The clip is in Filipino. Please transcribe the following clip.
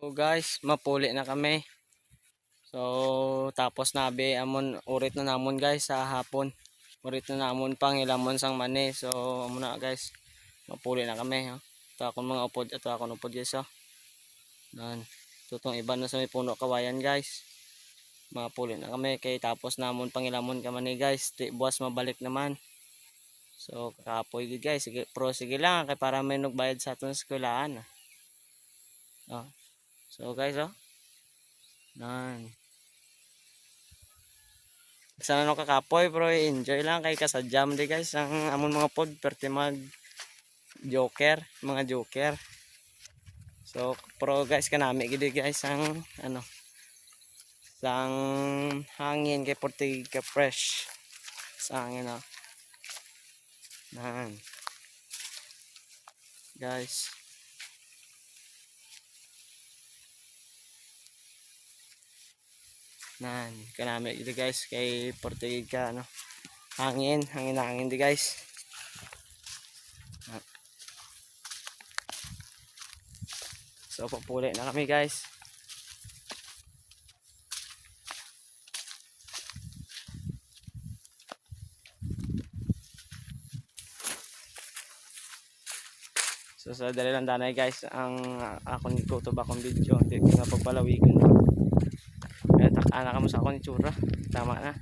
So guys, mapuli na kami. So tapos nabi amon urit na namon guys sa hapon. Urit na namon pang ilamon sang mani. So amo na guys. Mapuli na kami, ha. Ito akong mga upod, ito akong upod guys, ha. Nan. Tutong iba na sa may puno kawayan guys. Mapuli na kami kay tapos namon pang ilamon ka mani guys. Di buwas mabalik naman. So kakapoy gid guys. Sige, sige lang kay para may nagbayad sa aton eskwelahan. Oh. So guys, oh. Nan. Sana no kakapoy pero enjoy lang kay kasadyam di guys ang amon mga pod perti mag joker, mga joker. So pro guys kanami gid guys ang ano sang hangin kay porti ka fresh sa hangin, oh. Nan. Guys. Nan, kanami gid guys kay porti ka ano hangin di guys. So papuli na kami guys. So sa dali lang danay guys ang akong YouTube akong video hindi ko nga pagpalawigan. Kaya takana ka mo sa akong itsura. Tama na.